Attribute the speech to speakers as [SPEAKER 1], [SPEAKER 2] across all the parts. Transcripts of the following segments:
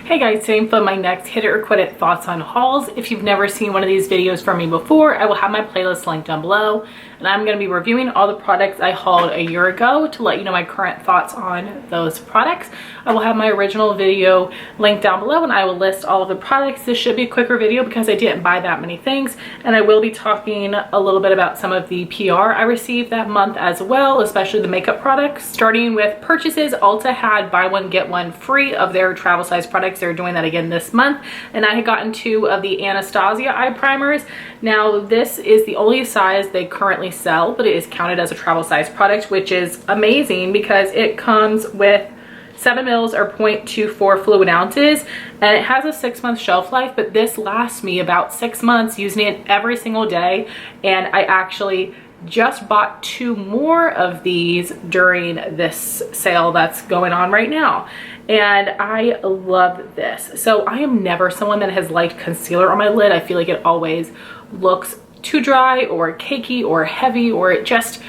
[SPEAKER 1] Hey guys, today I'm filming my next Hit It or Quit It thoughts on hauls. If you've never seen one of these videos from me before, I will have my playlist linked down below. And I'm going to be reviewing all the products I hauled a year ago to let you know my current thoughts on those products. I will have my original video linked down below and I will list all of the products. This should be a quicker video because I didn't buy that many things. And I will be talking a little bit about some of the PR I received that month as well, especially the makeup products. Starting with purchases, Ulta had buy one get one free of their travel size products. They're doing that again this month. And I had gotten 2 of the Anastasia Eye Primers. Now this is the only size they currently sell, but it is counted as a travel size product, which is amazing because it comes with 7 mils or 0.24 fluid ounces, and it has a 6-month shelf life, but this lasts me about 6 months using it every single day. And I actually just bought 2 more of these during this sale that's going on right now, and I love this. So I am never someone that has liked concealer on my lid. I feel like it always looks too dry or cakey or heavy, or it just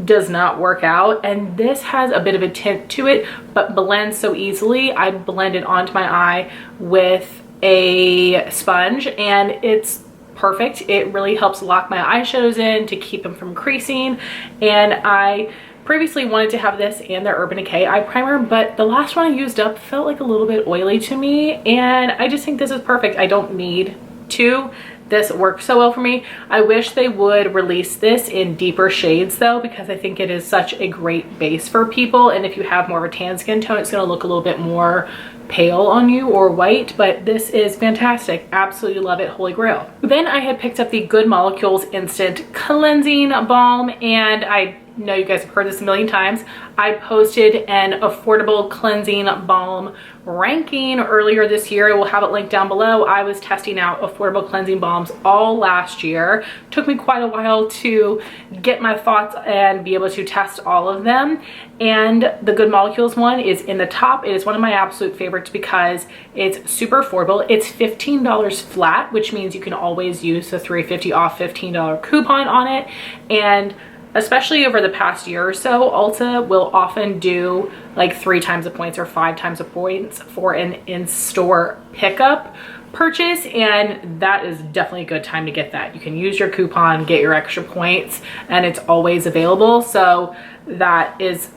[SPEAKER 1] does not work out. And this has a bit of a tint to it but blends so easily. I blend it onto my eye with a sponge and it's perfect. It really helps lock my eyeshadows in to keep them from creasing. And I previously wanted to have this and the Urban Decay eye primer, but the last one I used up felt like a little bit oily to me, and I just think this is perfect. I don't need 2. This works so well for me. I wish they would release this in deeper shades though, because I think it is such a great base for people, and if you have more of a tan skin tone, it's going to look a little bit more pale on you or white, but this is fantastic. Absolutely love it. Holy grail. Then I had picked up the Good Molecules Instant Cleansing Balm, and I know you guys have heard this a million times. I posted an affordable cleansing balm ranking earlier this year. I will have it linked down below. I was testing out affordable cleansing balms all last year. Took me quite a while to get my thoughts and be able to test all of them. And the Good Molecules one is in the top. It is one of my absolute favorites because it's super affordable. It's $15 flat, which means you can always use the $3.50 off $15 coupon on it. And especially over the past year or so, Ulta will often do like 3 times the points or 5 times the points for an in-store pickup purchase, and that is definitely a good time to get that. You can use your coupon, get your extra points, and it's always available. So that is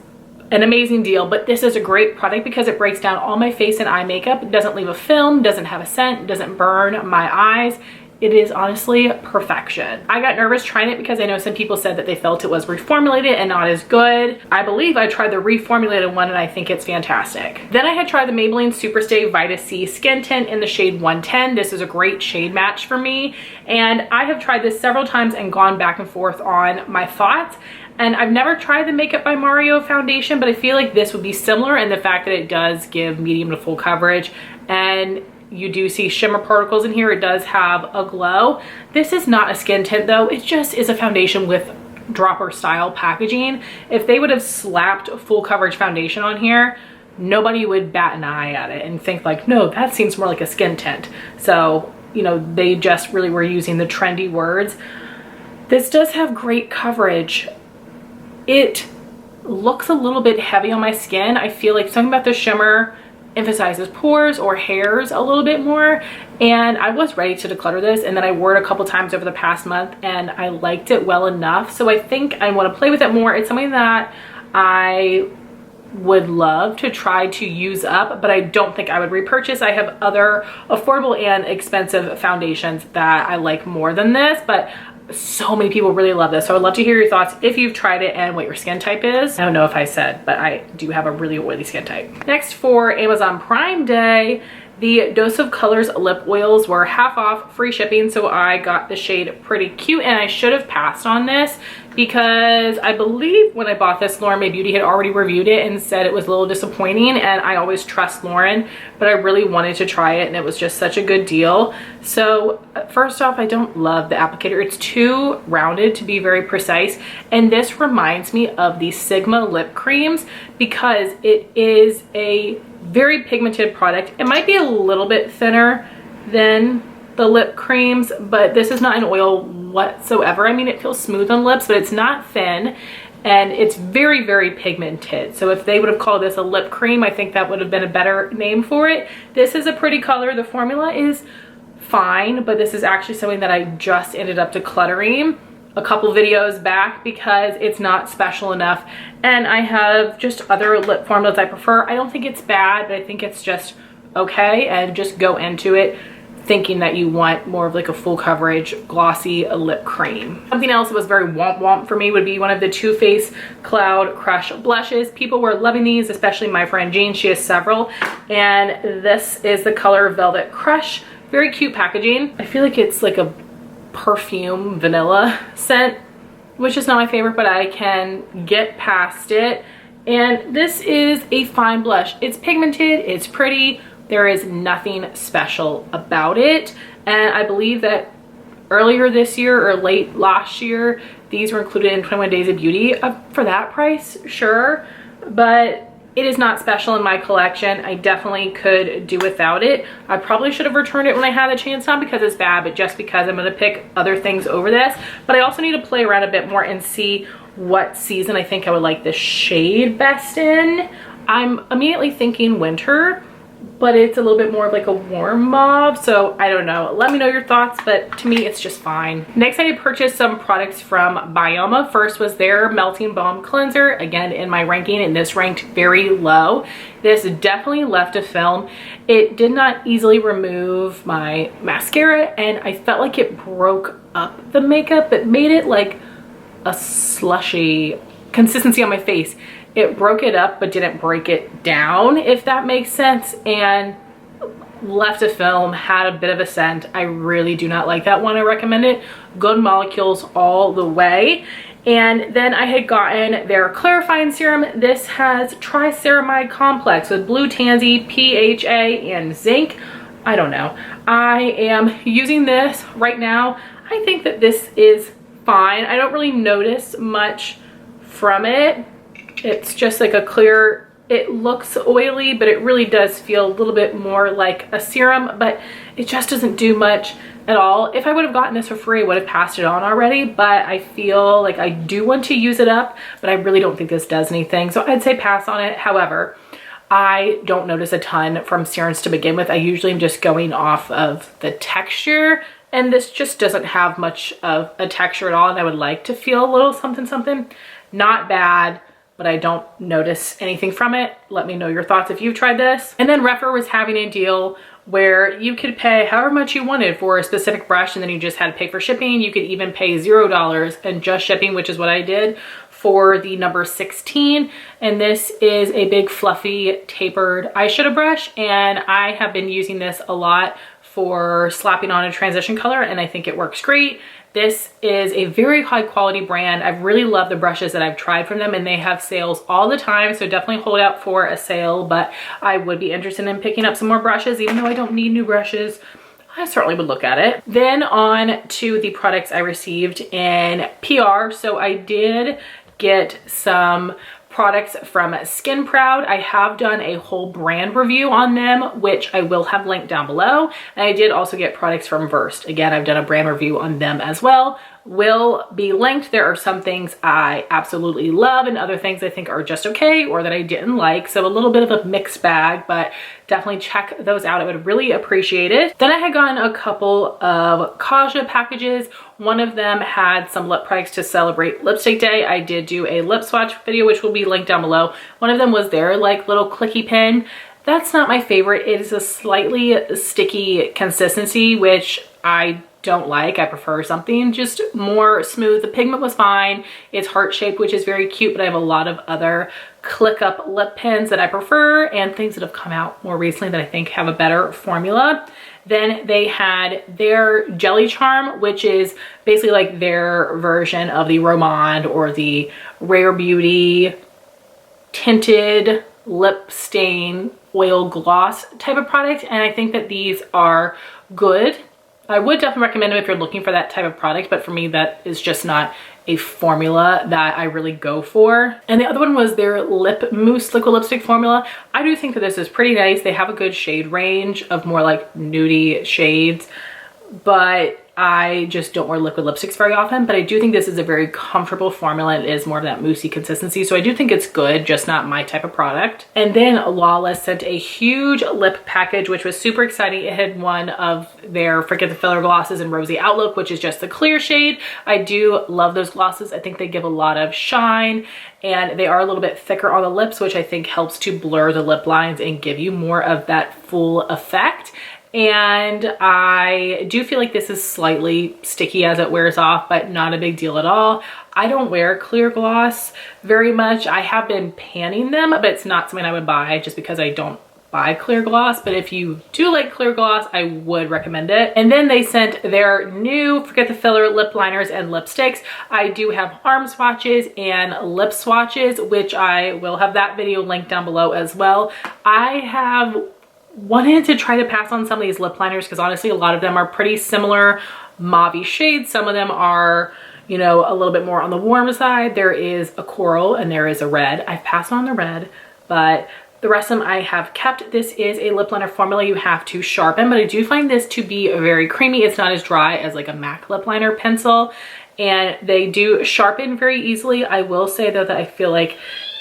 [SPEAKER 1] an amazing deal. But this is a great product because it breaks down all my face and eye makeup. It doesn't leave a film, doesn't have a scent, doesn't burn my eyes. It is honestly perfection. I got nervous trying it because I know some people said that they felt it was reformulated and not as good. I believe I tried the reformulated one and I think it's fantastic. Then I had tried the Maybelline SuperStay Vita C Skin Tint in the shade 110. This is a great shade match for me, and I have tried this several times and gone back and forth on my thoughts. And I've never tried the Makeup by Mario foundation, but I feel like this would be similar in the fact that it does give medium to full coverage, and you do see shimmer particles in here. It does have a glow. This is not a skin tint though. It just is a foundation with dropper style packaging. If they would have slapped full coverage foundation on here, nobody would bat an eye at it and think like, no, that seems more like a skin tint. So, you know, they just really were using the trendy words. This does have great coverage. It looks a little bit heavy on my skin. I feel like something about the shimmer emphasizes pores or hairs a little bit more, and I was ready to declutter this, and then I wore it a couple times over the past month and I liked it well enough, so I think I want to play with it more. It's something that I would love to try to use up, but I don't think I would repurchase. I have other affordable and expensive foundations that I like more than this, but so many people really love this, so I'd love to hear your thoughts if you've tried it and what your skin type is. I don't know if I said, but I do have a really oily skin type. Next, for Amazon Prime Day, the Dose of Colors lip oils were half off, free shipping, so I got the shade Pretty Cute, and I should have passed on this because I believe when I bought this, Lauren May Beauty had already reviewed it and said it was a little disappointing, and I always trust Lauren, but I really wanted to try it and it was just such a good deal. So first off, I don't love the applicator. It's too rounded to be very precise, and this reminds me of the Sigma lip creams because it is a very pigmented product. It might be a little bit thinner than the lip creams, but this is not an oil whatsoever. I mean, it feels smooth on lips, but it's not thin, and it's very, very pigmented. So if they would have called this a lip cream, I think that would have been a better name for it. This is a pretty color. The formula is fine, but this is actually something that I just ended up decluttering a couple videos back because it's not special enough, and I have just other lip formulas I prefer. I don't think it's bad, but I think it's just okay, and just go into it thinking that you want more of like a full coverage glossy lip cream. Something else that was very womp for me would be one of the Too Faced Cloud Crush blushes. People were loving these, especially my friend Jean. She has several, and this is the color Velvet Crush. Very cute packaging. I feel like it's like a perfume vanilla scent, which is not my favorite, but I can get past it. And this is a fine blush. It's pigmented, it's pretty, there is nothing special about it. And I believe that earlier this year or late last year, these were included in 21 Days of Beauty. For that price, sure, but it is not special in my collection. I definitely could do without it. I probably should have returned it when I had the chance, not because it's bad, but just because I'm gonna pick other things over this. But I also need to play around a bit more and see what season I think I would like this shade best in. I'm immediately thinking winter, but it's a little bit more of like a warm mauve, so I don't know. Let me know your thoughts, but to me it's just fine. Next, I did purchase some products from Byoma. First was their Melting Balm Cleanser, again in my ranking, and this ranked very low. This definitely left a film. It did not easily remove my mascara, and I felt like it broke up the makeup. It made it like a slushy consistency on my face. It broke it up but didn't break it down, if that makes sense, and left a film, had a bit of a scent. I really do not like that one. I recommend it. Good molecules all the way. And then I had gotten their clarifying serum. This has triceramide complex with blue tansy, PHA, and zinc. I don't know. I am using this right now. I think that this is fine. I don't really notice much from it. It's just like a clear, it looks oily, but it really does feel a little bit more like a serum, but it just doesn't do much at all. If I would have gotten this for free, I would have passed it on already, but I feel like I do want to use it up, but I really don't think this does anything. So I'd say pass on it. However, I don't notice a ton from serums to begin with. I usually am just going off of the texture, and this just doesn't have much of a texture at all, and I would like to feel a little something. Not bad, but I don't notice anything from it. Let me know your thoughts if you've tried this. And then Rephr was having a deal where you could pay however much you wanted for a specific brush, and then you just had to pay for shipping. You could even pay $0 and just shipping, which is what I did for the number 16. And this is a big fluffy tapered eyeshadow brush, and I have been using this a lot for slapping on a transition color, and I think it works great. This is a very high quality brand. I've really loved the brushes that I've tried from them, and they have sales all the time, so definitely hold out for a sale. But I would be interested in picking up some more brushes. Even though I don't need new brushes, I certainly would look at it. Then on to the products I received in PR. So I did get some products from Skin Proud. I have done a whole brand review on them, which I will have linked down below. And I did also get products from Versed. Again, I've done a brand review on them as well. Will be linked. There are some things I absolutely love and other things I think are just okay or that I didn't like. So a little bit of a mixed bag, but definitely check those out. I would really appreciate it. Then I had gotten a couple of Kaja packages. One of them had some lip products to celebrate Lipstick Day. I did do a lip swatch video, which will be linked down below. One of them was their like little clicky pen. That's not my favorite. It is a slightly sticky consistency, which I don't like. I prefer something just more smooth. The pigment was fine. It's heart-shaped, which is very cute, but I have a lot of other click up lip pens that I prefer and things that have come out more recently that I think have a better formula. Then they had their Jelly Charm, which is basically like their version of the Romand or the Rare Beauty tinted lip stain oil gloss type of product. And I think that these are good. I would definitely recommend them if you're looking for that type of product, but for me, that is just not a formula that I really go for. And the other one was their Lip Mousse Liquid Lipstick formula. I do think that this is pretty nice. They have a good shade range of more like nudie shades, but I just don't wear liquid lipsticks very often, but I do think this is a very comfortable formula. It is more of that moussey consistency, so I do think it's good, just not my type of product. And then Lawless sent a huge lip package, which was super exciting. It had one of their Forget the Filler glosses in Rosy Outlook, which is just the clear shade. I do love those glosses. I think they give a lot of shine, and they are a little bit thicker on the lips, which I think helps to blur the lip lines and give you more of that full effect. And I do feel like this is slightly sticky as it wears off, but not a big deal at all. I don't wear clear gloss very much. I have been panning them, but it's not something I would buy just because I don't buy clear gloss. But if you do like clear gloss, I would recommend it. And then they sent their new Forget the Filler lip liners and lipsticks. I do have arm swatches and lip swatches, which I will have that video linked down below as well. I have wanted to try to pass on some of these lip liners because honestly a lot of them are pretty similar mauve shades. Some of them are, you know, a little bit more on the warm side. There is a coral and there is a red. I've passed on the red, but the rest of them I have kept. This is a lip liner formula you have to sharpen, but I do find this to be very creamy. It's not as dry as like a MAC lip liner pencil, and they do sharpen very easily. I will say though that I feel like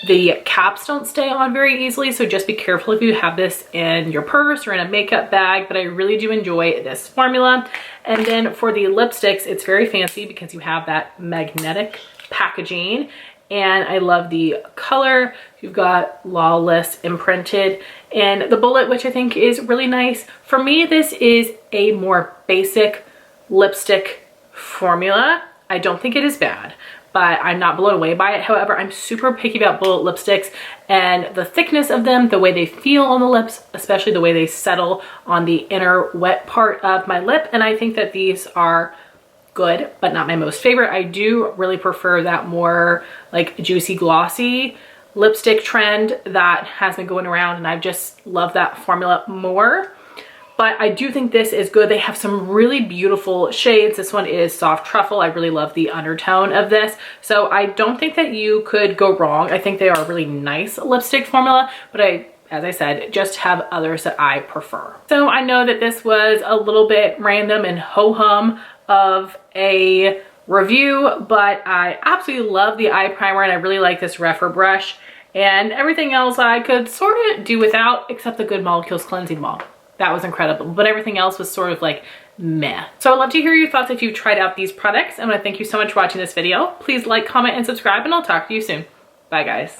[SPEAKER 1] the caps don't stay on very easily, so just be careful if you have this in your purse or in a makeup bag, but I really do enjoy this formula. And then for the lipsticks, it's very fancy because you have that magnetic packaging, and I love the color. You've got Lawless imprinted and the bullet, which I think is really nice. For me, this is a more basic lipstick formula. I don't think it is bad, but I'm not blown away by it. However, I'm super picky about bullet lipsticks and the thickness of them, the way they feel on the lips, especially the way they settle on the inner wet part of my lip. And I think that these are good, but not my most favorite. I do really prefer that more like juicy, glossy lipstick trend that has been going around, and I've just loved that formula more. But I do think this is good. They have some really beautiful shades. This one is Soft Truffle. I really love the undertone of this. So I don't think that you could go wrong. I think they are a really nice lipstick formula, but as I said, just have others that I prefer. So I know that this was a little bit random and ho-hum of a review, but I absolutely love the eye primer, and I really like this Rephr brush, and everything else I could sort of do without, except the Good Molecules Cleansing Balm. That was incredible, but everything else was sort of like meh. So I'd love to hear your thoughts if you've tried out these products. I want to thank you so much for watching this video. Please like, comment, and subscribe, and I'll talk to you soon. Bye, guys.